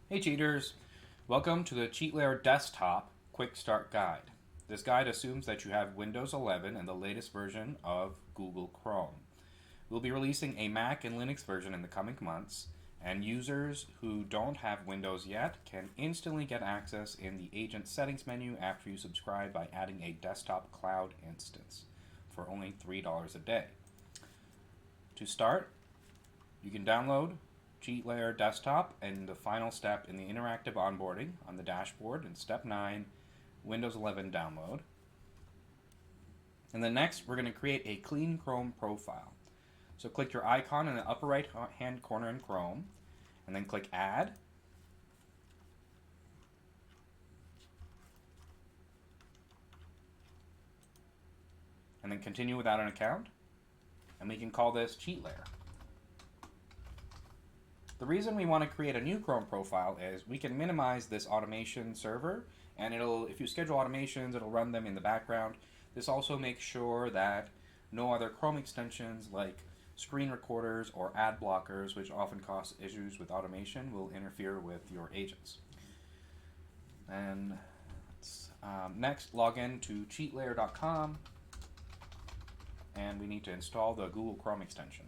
Hey cheaters! Welcome to the CheatLayer Desktop Quick Start Guide. This guide assumes that you have Windows 11 and the latest version of Google Chrome. We'll be releasing a Mac and Linux version in the coming months, and users who don't have Windows yet can instantly get access in the Agent Settings menu after you subscribe by adding a desktop cloud instance for only $3 a day. To start, you can download CheatLayer Desktop and the final step in the interactive onboarding on the dashboard in step 9, Windows 11 download. And then next, we're going to create a clean Chrome profile. So click your icon in the upper right hand corner in Chrome, and then click Add. And then continue without an account. And we can call this CheatLayer. The reason we want to create a new Chrome profile is we can minimize this automation server, and if you schedule automations, it'll run them in the background. This also makes sure that no other Chrome extensions like screen recorders or ad blockers, which often cause issues with automation, will interfere with your agents. And next, log in to cheatlayer.com, and we need to install the Google Chrome extension.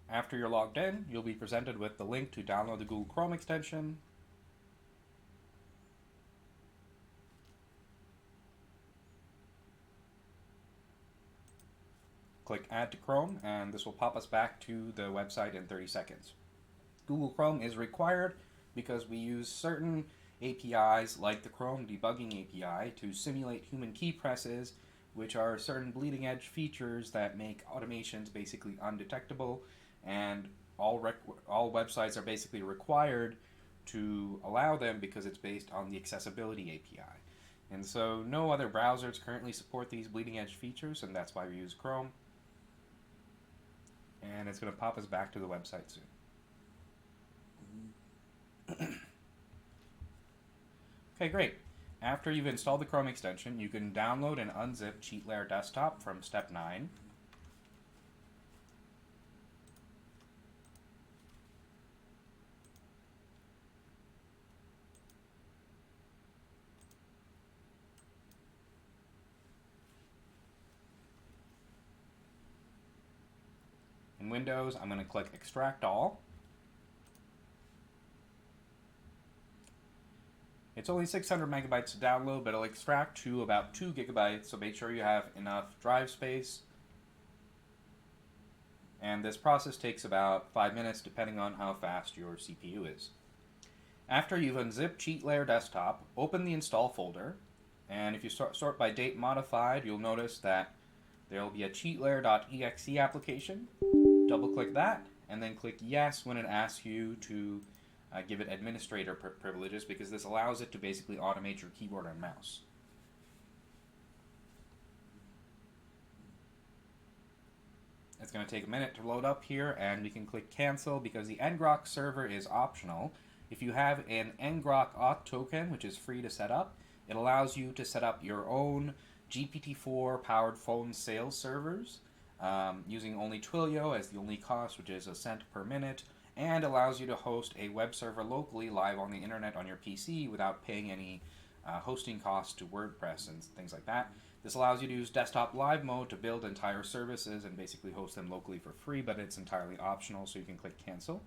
After you're logged in, you'll be presented with the link to download the Google Chrome extension. Click Add to Chrome, and this will pop us back to the website in 30 seconds. Google Chrome is required because we use certain APIs like the Chrome Debugging API to simulate human key presses, which are certain bleeding edge features that make automations basically undetectable, and all websites are basically required to allow them because it's based on the Accessibility API. And so no other browsers currently support these bleeding edge features, and that's why we use Chrome. And it's going to pop us back to the website soon. Okay, great. After you've installed the Chrome extension, you can download and unzip CheatLayer Desktop from step 9. In Windows, I'm going to click Extract All. It's only 600 megabytes to download, but it'll extract to about 2 gigabytes, so make sure you have enough drive space. And this process takes about 5 minutes depending on how fast your CPU is. After you've unzipped CheatLayer Desktop, open the install folder, and if you sort by date modified, you'll notice that there will be a cheatlayer.exe application. Double click that, and then click yes when it asks you to give it administrator privileges, because this allows it to basically automate your keyboard and mouse. It's going to take a minute to load up here, and we can click cancel because the ngrok server is optional. If you have an ngrok auth token, which is free to set up, it allows you to set up your own GPT-4 powered phone sales servers using only Twilio as the only cost, which is a cent per minute, and allows you to host a web server locally live on the internet on your PC without paying any hosting costs to WordPress and things like that. This allows you to use desktop live mode to build entire services and basically host them locally for free, but it's entirely optional, so you can click cancel.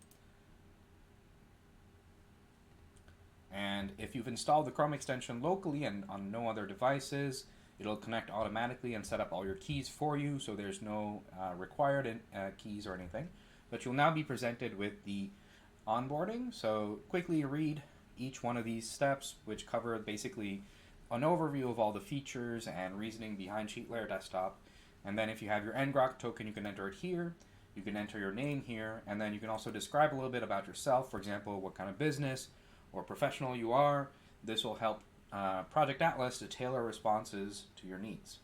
And if you've installed the Chrome extension locally and on no other devices, it'll connect automatically and set up all your keys for you, so there's no required keys or anything. But you'll now be presented with the onboarding, so quickly read each one of these steps, which cover basically an overview of all the features and reasoning behind CheatLayer Desktop. And then if you have your ngrok token, you can enter it here. You can enter your name here, and then you can also describe a little bit about yourself, for example, what kind of business or professional you are. This will help Project Atlas to tailor responses to your needs.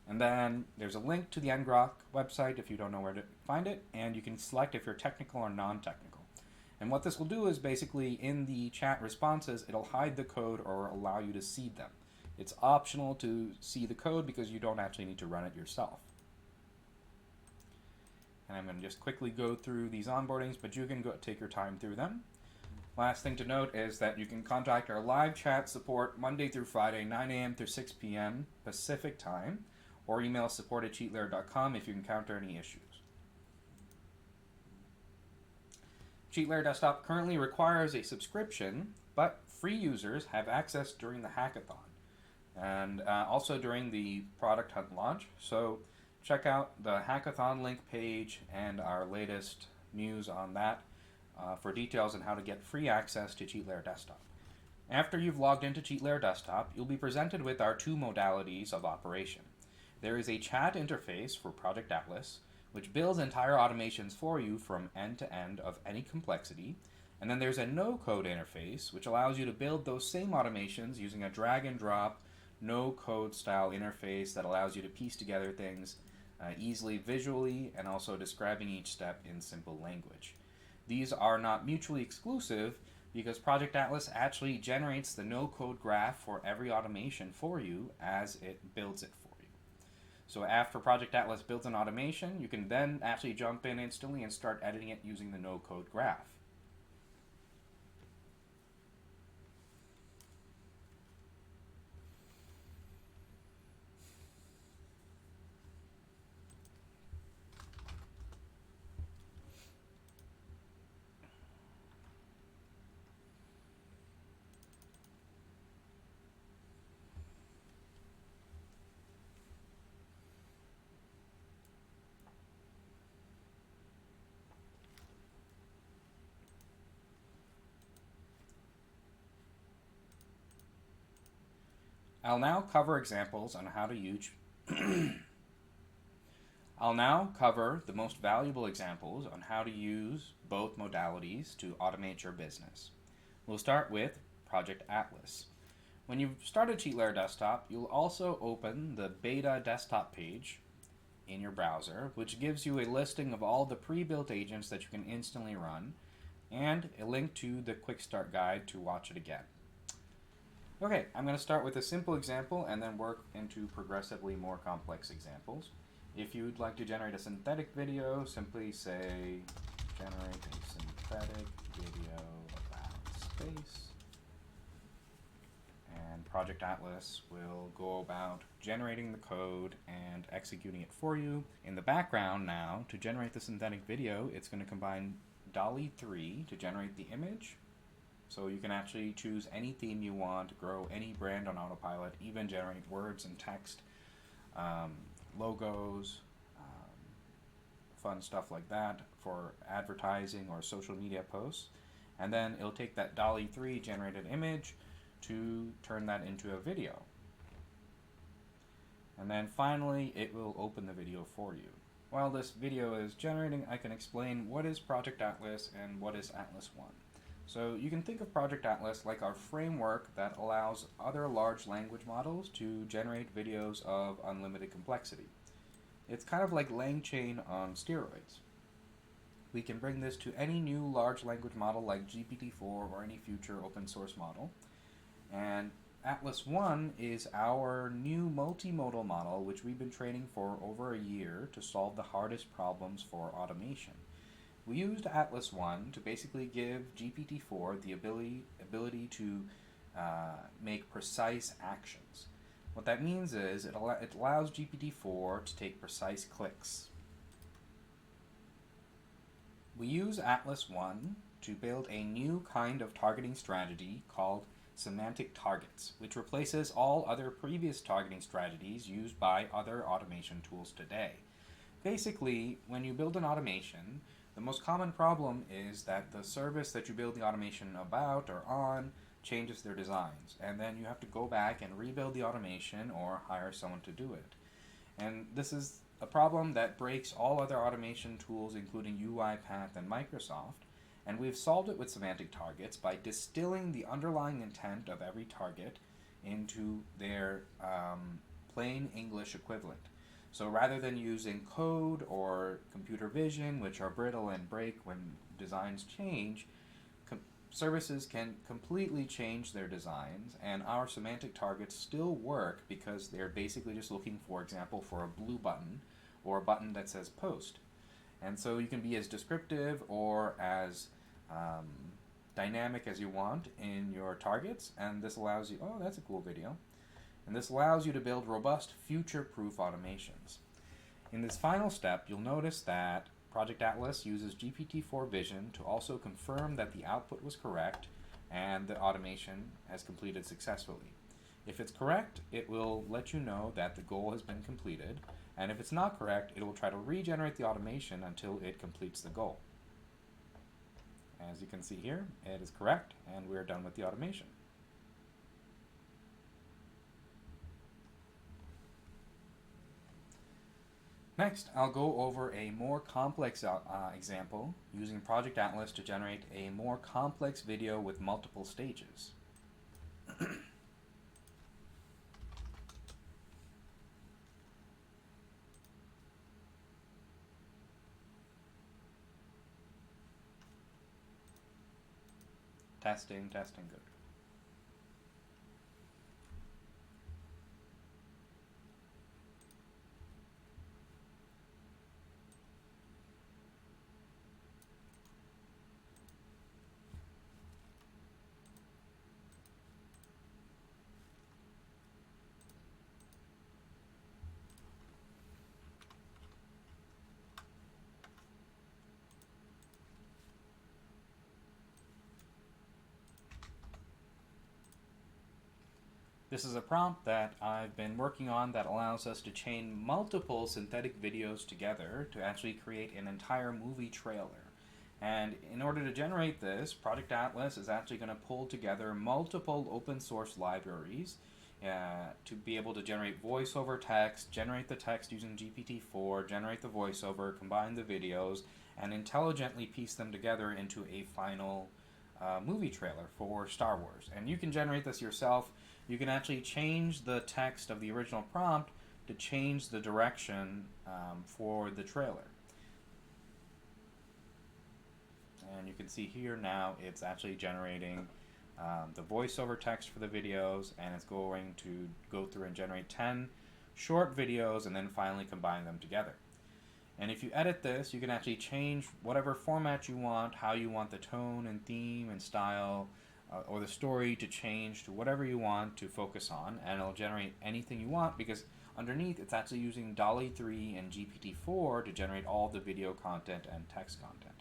And then there's a link to the ngrok website if you don't know where to find it, and you can select if you're technical or non-technical. And what this will do is basically in the chat responses, it'll hide the code or allow you to see them. It's optional to see the code because you don't actually need to run it yourself. And I'm going to just quickly go through these onboardings, but you can go take your time through them. Last thing to note is that you can contact our live chat support Monday through Friday, 9 a.m. through 6 p.m. Pacific time, or email support@cheatlayer.com if you encounter any issues. CheatLayer Desktop currently requires a subscription, but free users have access during the hackathon and also during the product hunt launch. So check out the hackathon link page and our latest news on that for details on how to get free access to CheatLayer Desktop. After you've logged into CheatLayer Desktop, you'll be presented with our two modalities of operation. There is a chat interface for Project Atlas, which builds entire automations for you from end to end of any complexity. And then there's a no-code interface, which allows you to build those same automations using a drag-and-drop, no-code style interface that allows you to piece together things easily visually and also describing each step in simple language. These are not mutually exclusive because Project Atlas actually generates the no-code graph for every automation for you as it builds it for you. So after Project Atlas builds an automation, you can then actually jump in instantly and start editing it using the no-code graph. I'll now cover examples on how to use I'll now cover the most valuable examples on how to use both modalities to automate your business. We'll start with Project Atlas. When you've started CheatLayer Desktop, you'll also open the beta desktop page in your browser, which gives you a listing of all the pre-built agents that you can instantly run, and a link to the quick start guide to watch it again. Okay, I'm going to start with a simple example and then work into progressively more complex examples. If you'd like to generate a synthetic video, simply say generate a synthetic video about space. And Project Atlas will go about generating the code and executing it for you. In the background now, to generate the synthetic video, it's going to combine DALL-E 3 to generate the image. So you can actually choose any theme you want, grow any brand on autopilot, even generate words and text, logos, fun stuff like that for advertising or social media posts. And then it'll take that DALL-E 3 generated image to turn that into a video. And then finally, it will open the video for you. While this video is generating, I can explain what is Project Atlas and what is Atlas One. So you can think of Project Atlas like our framework that allows other large language models to generate videos of unlimited complexity. It's kind of like LangChain on steroids. We can bring this to any new large language model like GPT-4 or any future open source model. And Atlas One is our new multimodal model which we've been training for over a year to solve the hardest problems for automation. We used Atlas One to basically give GPT-4 the ability to make precise actions. What that means is it allows GPT-4 to take precise clicks. We use Atlas One to build a new kind of targeting strategy called semantic targets, which replaces all other previous targeting strategies used by other automation tools today. Basically, when you build an automation, the most common problem is that the service that you build the automation about or on changes their designs, and then you have to go back and rebuild the automation or hire someone to do it. And this is a problem that breaks all other automation tools including UiPath and Microsoft, and we've solved it with semantic targets by distilling the underlying intent of every target into their plain English equivalent. So rather than using code or computer vision, which are brittle and break when designs change, services can completely change their designs, and our semantic targets still work because they're basically just looking, for example, for a blue button or a button that says post. And so you can be as descriptive or as dynamic as you want in your targets, and this allows you, oh, that's a cool video. And this allows you to build robust, future-proof automations. In this final step, you'll notice that Project Atlas uses GPT-4 Vision to also confirm that the output was correct and the automation has completed successfully. If it's correct, it will let you know that the goal has been completed, and if it's not correct, it will try to regenerate the automation until it completes the goal. As you can see here, it is correct, and we're done with the automation. Next, I'll go over a more complex example using Project Atlas to generate a more complex video with multiple stages. Testing, testing, good. This is a prompt that I've been working on that allows us to chain multiple synthetic videos together to actually create an entire movie trailer. And in order to generate this, Project Atlas is actually going to pull together multiple open source libraries to be able to generate voiceover text, generate the text using GPT-4, generate the voiceover, combine the videos, and intelligently piece them together into a final movie trailer for Star Wars. And you can generate this yourself. You can actually change the text of the original prompt to change the direction for the trailer. And you can see here now it's actually generating the voiceover text for the videos, and it's going to go through and generate 10 short videos and then finally combine them together. And if you edit this, you can actually change whatever format you want, how you want the tone and theme and style or the story to change to whatever you want to focus on, and it'll generate anything you want because underneath it's actually using DALL-E 3 and GPT-4 to generate all the video content and text content.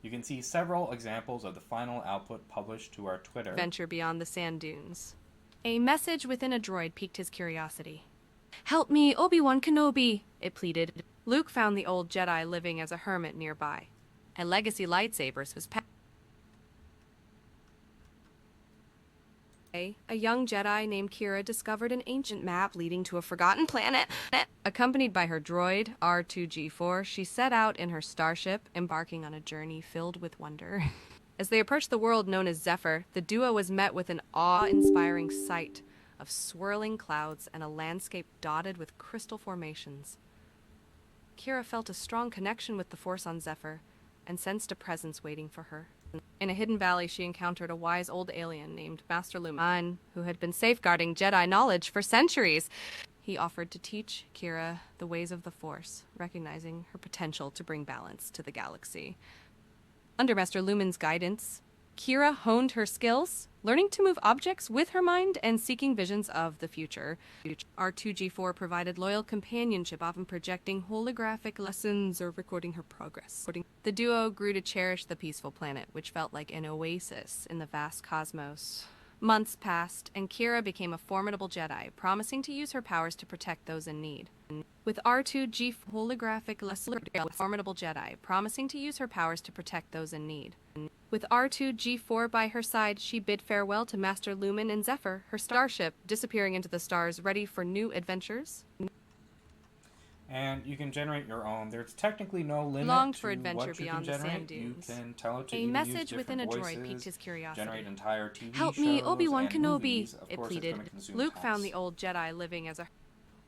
You can see several examples of the final output published to our Twitter. Adventure beyond the sand dunes. A message within a droid piqued his curiosity. "Help me, Obi-Wan Kenobi," it pleaded. Luke found the old Jedi living as a hermit nearby. A legacy lightsabers was passed. A young Jedi named Kira discovered an ancient map leading to a forgotten planet. Accompanied by her droid, R2-G4, she set out in her starship, embarking on a journey filled with wonder. As they approached the world known as Zephyr, the duo was met with an awe-inspiring sight of swirling clouds and a landscape dotted with crystal formations. Kira felt a strong connection with the Force on Zephyr and sensed a presence waiting for her. In a hidden valley, she encountered a wise old alien named Master Lumen, who had been safeguarding Jedi knowledge for centuries. He offered to teach Kira the ways of the Force, recognizing her potential to bring balance to the galaxy. Under Master Lumen's guidance, Kira honed her skills, learning to move objects with her mind and seeking visions of the future. R2-G4 provided loyal companionship, often projecting holographic lessons or recording her progress. The duo grew to cherish the peaceful planet, which felt like an oasis in the vast cosmos. Months passed, and Kira became a formidable Jedi, promising to use her powers to protect those in need. With R2-G4 holographic lessons, formidable Jedi, promising to use her powers to protect those in need. With R2-G4 by her side, she bid farewell to Master Lumen and Zephyr, her starship, disappearing into the stars, ready for new adventures. And you can generate your own. There's technically no limit Longed for to adventure what you beyond can the generate. sand dunes. You can tell it to A even message use within a different droid voices, piqued his curiosity. generate entire TV "Help shows me, Obi-Wan and Kenobi," movies. Of it course, it's pleaded. gonna consume Luke text. found the old Jedi living as a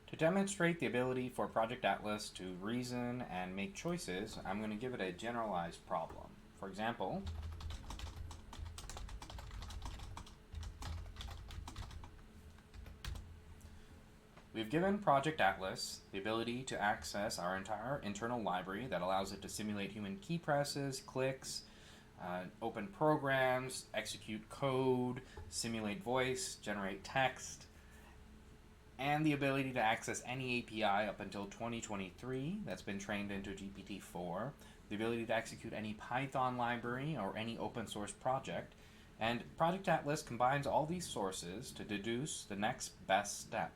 To demonstrate the ability for Project Atlas to reason and make choices, I'm going to give it a generalized problem. For example, we've given Project Atlas the ability to access our entire internal library that allows it to simulate human key presses, clicks, open programs, execute code, simulate voice, generate text, and the ability to access any API up until 2023 that's been trained into GPT-4, the ability to execute any Python library or any open source project, and Project Atlas combines all these sources to deduce the next best step.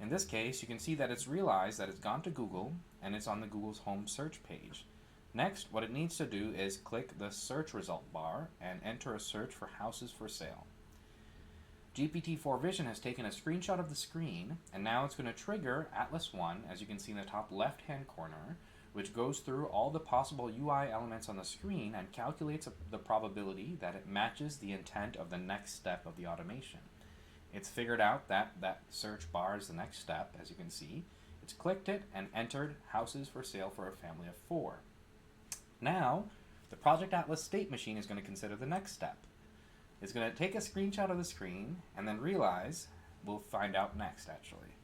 In this case, you can see that it's realized that it's gone to Google and it's on the Google's home search page. Next, what it needs to do is click the search result bar and enter a search for houses for sale. GPT-4 Vision has taken a screenshot of the screen, and now it's going to trigger Atlas 1, as you can see in the top left-hand corner, which goes through all the possible UI elements on the screen and calculates the probability that it matches the intent of the next step of the automation. It's figured out that that search bar is the next step, as you can see. It's clicked it and entered houses for sale for a family of 4. Now, the Project Atlas state machine is going to consider the next step. It's going to take a screenshot of the screen and then realize, we'll find out next actually.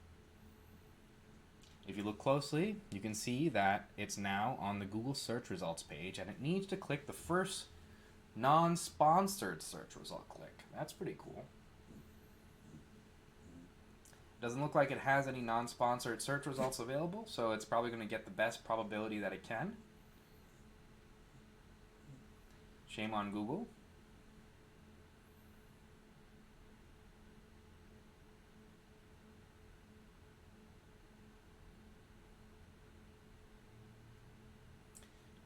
If you look closely, you can see that it's now on the Google search results page and it needs to click the first non-sponsored search result click. That's pretty cool. Doesn't look like it has any non-sponsored search results available, so it's probably going to get the best probability that it can. Shame on Google.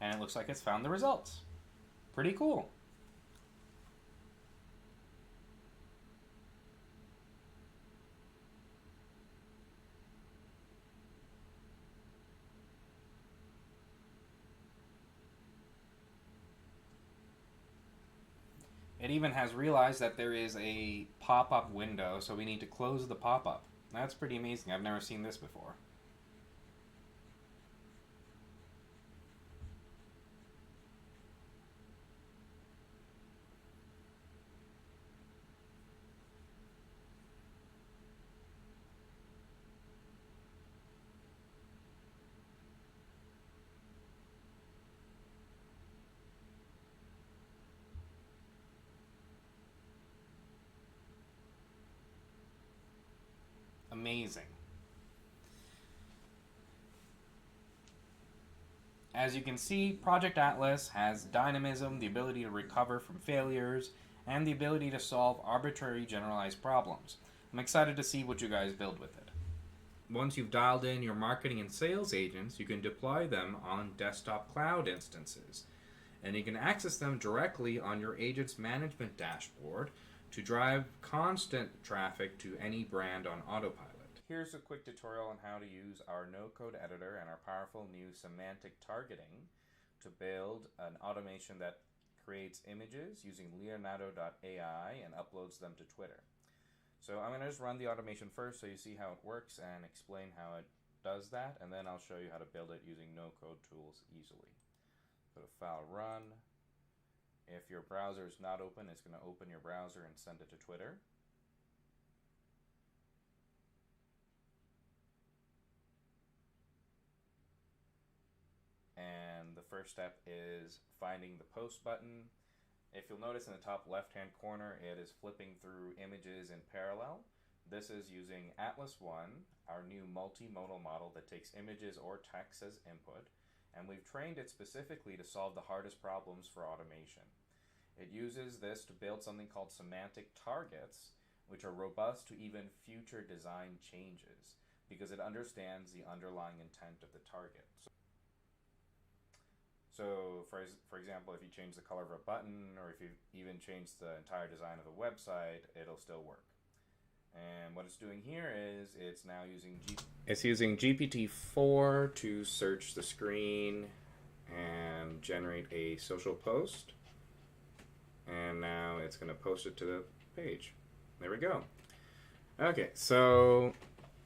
And it looks like it's found the results. Pretty cool. It even has realized that there is a pop-up window, so we need to close the pop-up. That's pretty amazing. I've never seen this before. Amazing. As you can see, Project Atlas has dynamism, the ability to recover from failures, and the ability to solve arbitrary generalized problems. I'm excited to see what you guys build with it. Once you've dialed in your marketing and sales agents, you can deploy them on desktop cloud instances. And you can access them directly on your agent's management dashboard to drive constant traffic to any brand on autopilot. Here's a quick tutorial on how to use our no-code editor and our powerful new semantic targeting to build an automation that creates images using Leonardo.ai and uploads them to Twitter. So I'm going to just run the automation first so you see how it works and explain how it does that, and then I'll show you how to build it using no-code tools easily. Go to File, Run. If your browser is not open, it's going to open your browser and send it to Twitter. And the first step is finding the post button. If you'll notice in the top left-hand corner, it is flipping through images in parallel. This is using Atlas 1, our new multimodal model that takes images or text as input, and we've trained it specifically to solve the hardest problems for automation. It uses this to build something called semantic targets, which are robust to even future design changes, because it understands the underlying intent of the target. So for example, if you change the color of a button, or if you even change the entire design of the website, it'll still work. And what it's doing here is it's now using GPT-4 to search the screen and generate a social post. And now it's going to post it to the page. There we go. Okay, so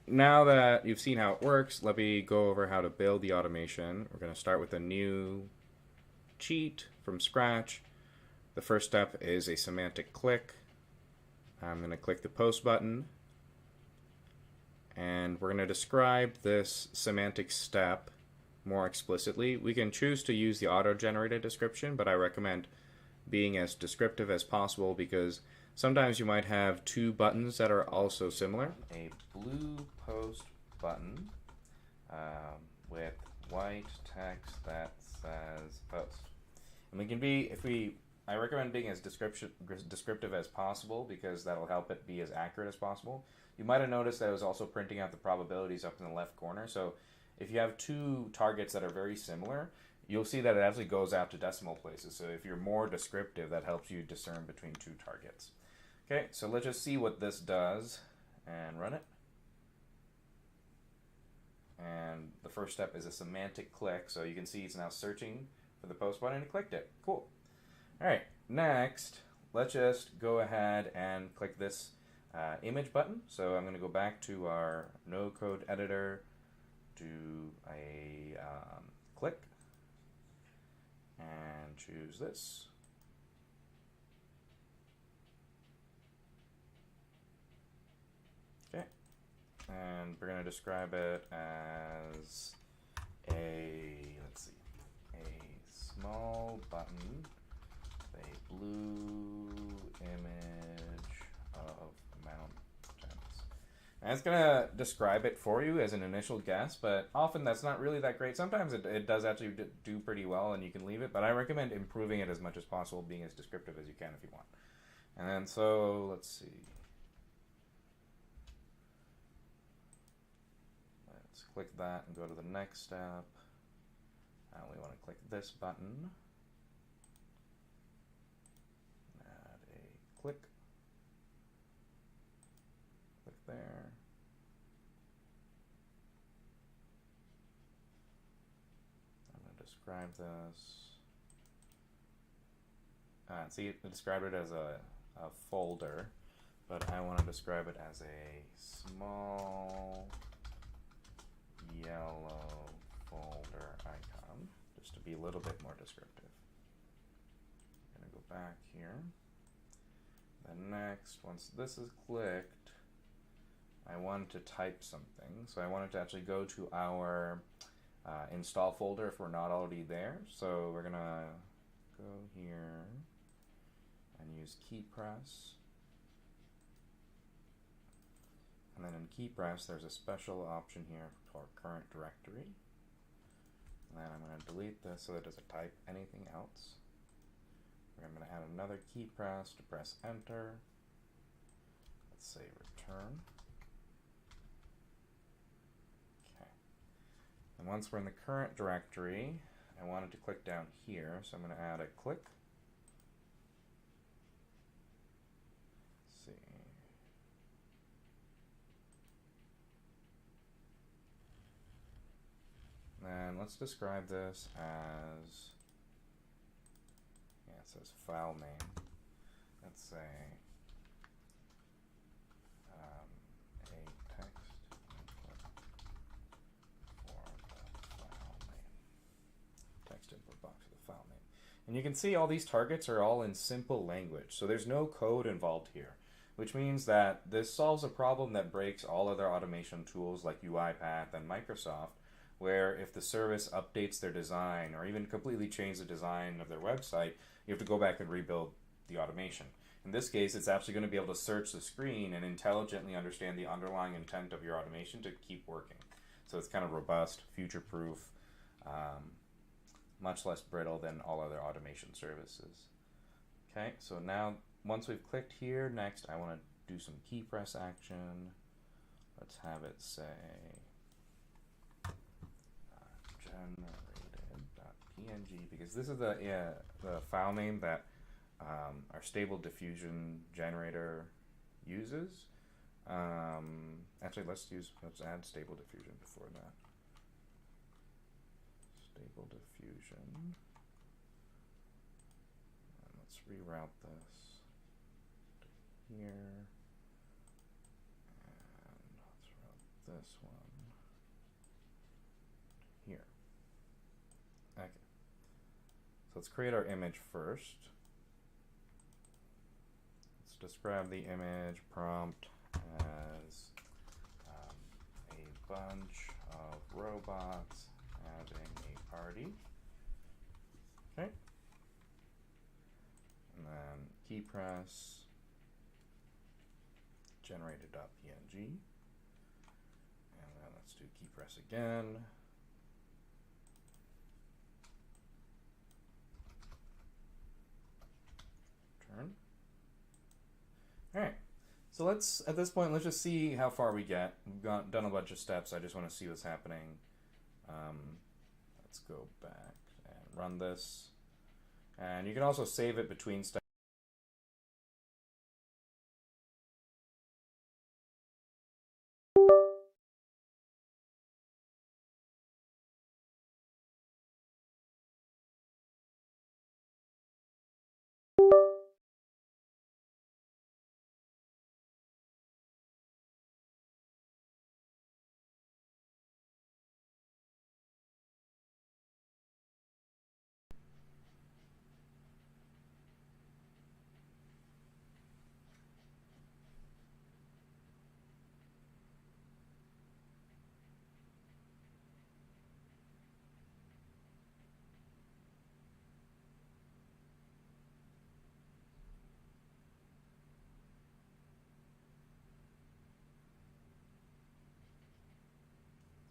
now that you've seen how it works, let me go over how to build the automation. We're going to start with a new cheat from scratch. The first step is a semantic click. I'm going to click the post button, and we're going to describe this semantic step more explicitly. We can choose to use the auto-generated description, but I recommend being as descriptive as possible because sometimes you might have two buttons that are also similar. A blue post button with white text that says post. And we can be, I recommend being as descriptive as possible because that'll help it be as accurate as possible. You might have noticed that I was also printing out the probabilities up in the left corner. So if you have two targets that are very similar, you'll see that it actually goes out to decimal places. So if you're more descriptive, that helps you discern between two targets. Okay, so let's just see what this does and run it. And the first step is a semantic click. So you can see it's now searching for the post button and it clicked it. Cool. All right, next, let's just go ahead and click this image button. So I'm going to go back to our no code editor, do a click, and choose this. Okay, and we're going to describe it as let's see, a small button, a blue image of mountains. And it's going to describe it for you as an initial guess, but often that's not really that great. Sometimes it does actually do pretty well and you can leave it, but I recommend improving it as much as possible, being as descriptive as you can if you want. And then so, let's see. Let's click that and go to the next step. And we want to click this button. Add a click. Click there. I'm going to describe this. See, it described it as a folder, but I want to describe it as a small yellow folder icon, just to be a little bit more descriptive. I'm going to go back here. Then next, once this is clicked, I want to type something. So I want it to actually go to our install folder if we're not already there. So we're going to go here and use KeyPress. And then in KeyPress, there's a special option here for current directory. And then I'm going to delete this so it doesn't type anything else. I'm going to add another KeyPress to press enter. Let's say return. Okay. And once we're in the current directory, I wanted to click down here, so I'm going to add a click. And let's describe this as, it says file name. Let's say a text input for the file name. Text input box for the file name. And you can see all these targets are all in simple language, so there's no code involved here, which means that this solves a problem that breaks all other automation tools like UiPath and Microsoft, where if the service updates their design or even completely change the design of their website, you have to go back and rebuild the automation. In this case, it's actually going to be able to search the screen and intelligently understand the underlying intent of your automation to keep working. So it's kind of robust, future-proof, much less brittle than all other automation services. Okay, so now once we've clicked here, next I want to do some key press action. Let's have it say generated.png, because this is the file name that our Stable Diffusion generator uses. Actually, let's add Stable Diffusion before that. Stable Diffusion. And let's reroute this to here. And let's route this one here. Okay. So let's create our image first. Let's describe the image prompt as a bunch of robots having a party. Okay. And then key press generated.png. And then let's do key press again. Turn. All right. So let's, at this point, let's just see how far we get. We've done a bunch of steps. I just want to see what's happening. Let's go back and run this. And you can also save it between steps.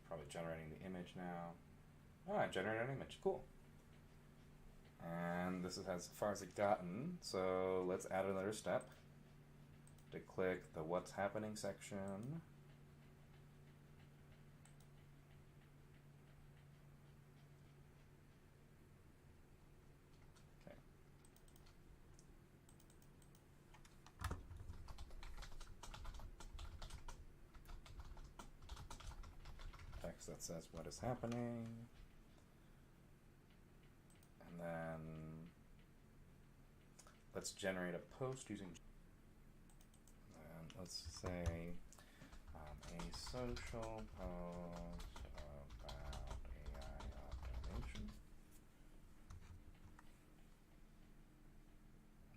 Probably generating the image now. Ah, generated an image. Cool. And this is as far as it gotten. So let's add another step. To click the what's happening section. Okay. Text that says what is happening. And then let's generate a post using, and let's say a social post about AI automation.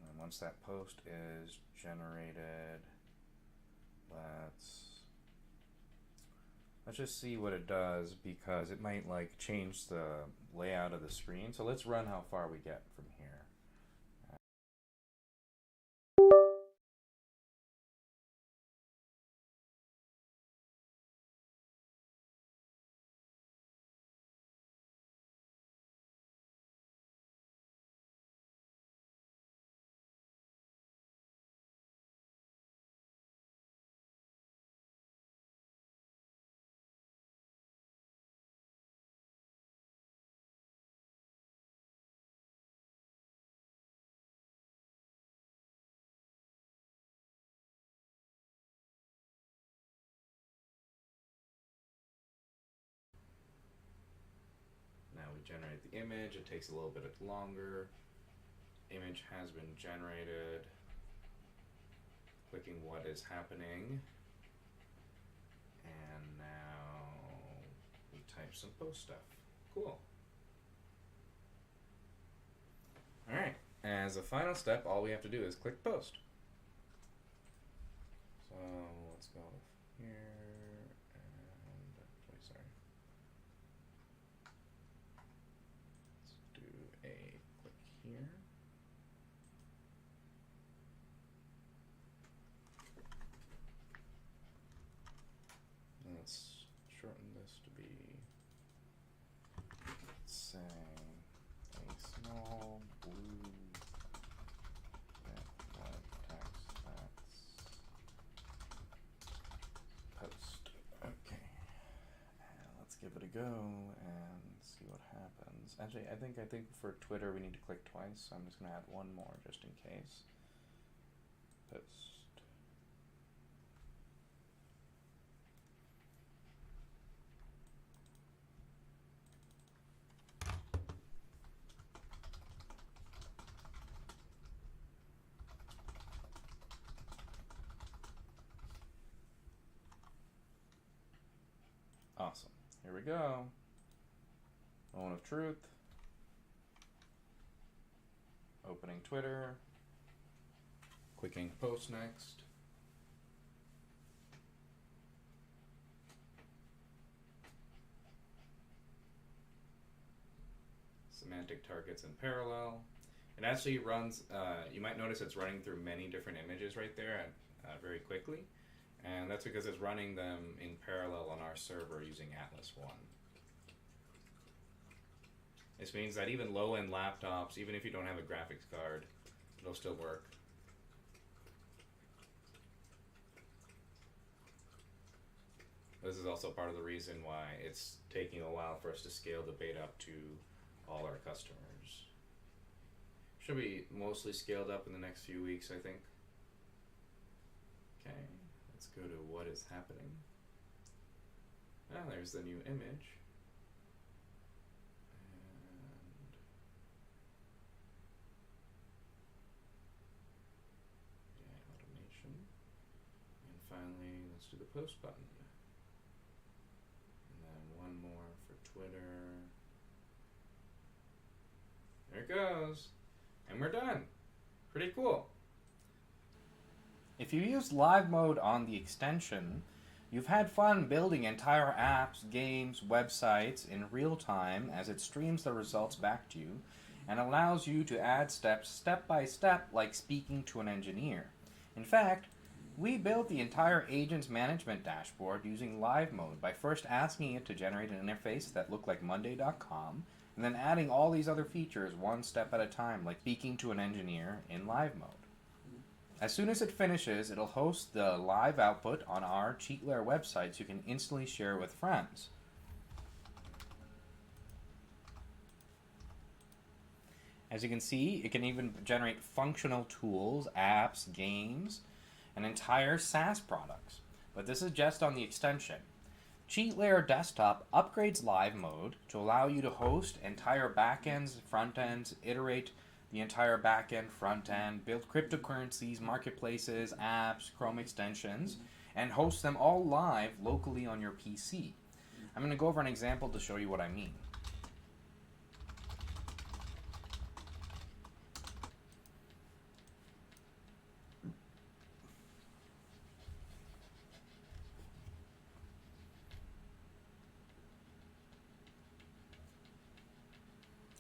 And once that post is generated, let's just see what it does, because it might like change the layout of the screen. So let's run how far we get from here. Now we generate the image. It takes a little bit longer. Image has been generated. Clicking what is happening. And now we type some post stuff. Cool. All right. As a final step, all we have to do is click post. So let's go here and sorry. Let's do a click here. And let's shorten this to be, let's say, a small blue text that's post. Okay. And let's give it a go and see what happens. Actually, I think for Twitter we need to click twice, so I'm just gonna add one more just in case. Post. Awesome. Here we go. Moment of truth. Opening Twitter. Clicking post next. Semantic targets in parallel. It actually runs, you might notice it's running through many different images right there very quickly. And that's because it's running them in parallel on our server using Atlas One. This means that even low-end laptops, even if you don't have a graphics card, it'll still work. This is also part of the reason why it's taking a while for us to scale the beta up to all our customers. Should be mostly scaled up in the next few weeks, I think. Okay, let's go to what is happening. Ah, there's the new image. And AI automation. And finally, let's do the post button. And then one more for Twitter. There it goes. And we're done. Pretty cool. If you use live mode on the extension, you've had fun building entire apps, games, websites in real time as it streams the results back to you and allows you to add steps step by step like speaking to an engineer. In fact, we built the entire agent's management dashboard using live mode by first asking it to generate an interface that looked like Monday.com and then adding all these other features one step at a time, like speaking to an engineer in live mode. As soon as it finishes, it'll host the live output on our CheatLayer website so you can instantly share with friends. As you can see, it can even generate functional tools, apps, games, and entire SaaS products. But this is just on the extension. CheatLayer Desktop upgrades live mode to allow you to host entire backends, front ends, iterate the entire backend, front end, build cryptocurrencies, marketplaces, apps, Chrome extensions, and host them all live locally on your PC. I'm going to go over an example to show you what I mean.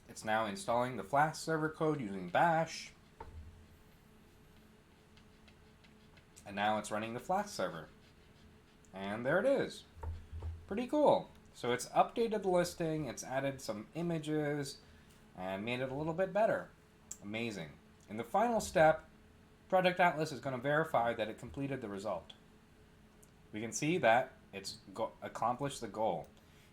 It's now installing the Flask server code using Bash. And now it's running the Flask server. And there it is. Pretty cool. So it's updated the listing, it's added some images, and made it a little bit better. Amazing. In the final step, Project Atlas is going to verify that it completed the result. We can see that it's accomplished the goal.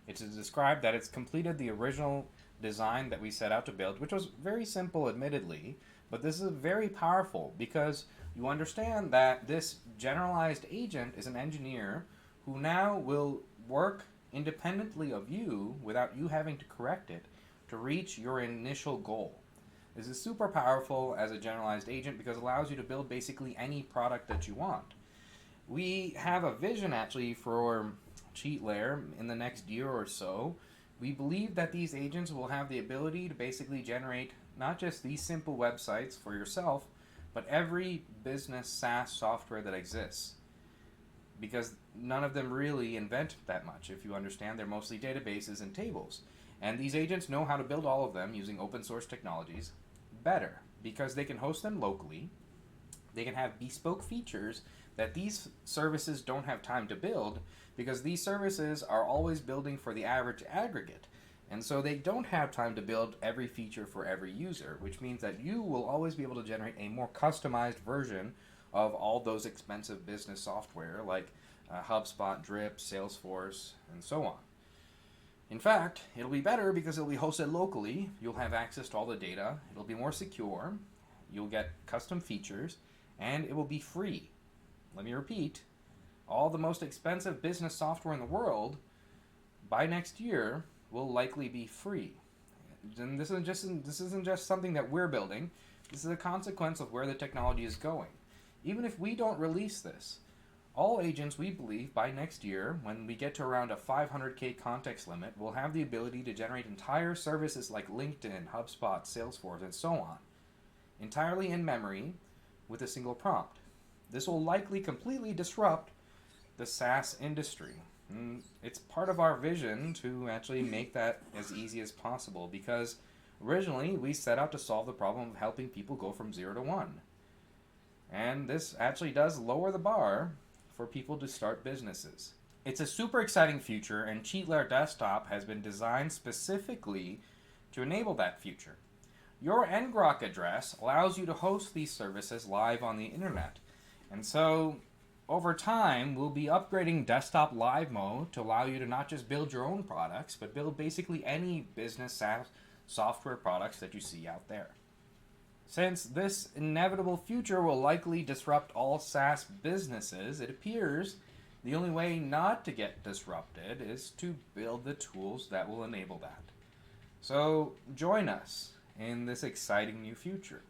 It's described that it's completed the original design that we set out to build, which was very simple, admittedly, but this is very powerful because you understand that this generalized agent is an engineer who now will work independently of you without you having to correct it to reach your initial goal. This is super powerful as a generalized agent because it allows you to build basically any product that you want. We have a vision actually for CheatLayer in the next year or so. We believe that these agents will have the ability to basically generate not just these simple websites for yourself, but every business SaaS software that exists. Because none of them really invent that much, if you understand. They're mostly databases and tables. And these agents know how to build all of them using open source technologies better, because they can host them locally. They can have bespoke features that these services don't have time to build, because these services are always building for the average aggregate. And so they don't have time to build every feature for every user, which means that you will always be able to generate a more customized version of all those expensive business software like HubSpot, Drip, Salesforce, and so on. In fact, it'll be better because it'll be hosted locally. You'll have access to all the data. It'll be more secure. You'll get custom features, and it will be free. Let me repeat, all the most expensive business software in the world by next year will likely be free. And this isn't just something that we're building. This is a consequence of where the technology is going. Even if we don't release this, All agents, we believe, by next year, when we get to around a 500K context limit, will have the ability to generate entire services like LinkedIn, HubSpot, Salesforce, and so on, entirely in memory with a single prompt. This will likely completely disrupt the SaaS industry. It's part of our vision to actually make that as easy as possible because originally we set out to solve the problem of helping people go from 0 to 1. And this actually does lower the bar for people to start businesses. It's a super exciting future, and CheatLayer Desktop has been designed specifically to enable that future. Your ngrok address allows you to host these services live on the internet. And so, over time, we'll be upgrading Desktop Live Mode to allow you to not just build your own products, but build basically any business SaaS software products that you see out there. Since this inevitable future will likely disrupt all SaaS businesses, it appears the only way not to get disrupted is to build the tools that will enable that. So join us in this exciting new future.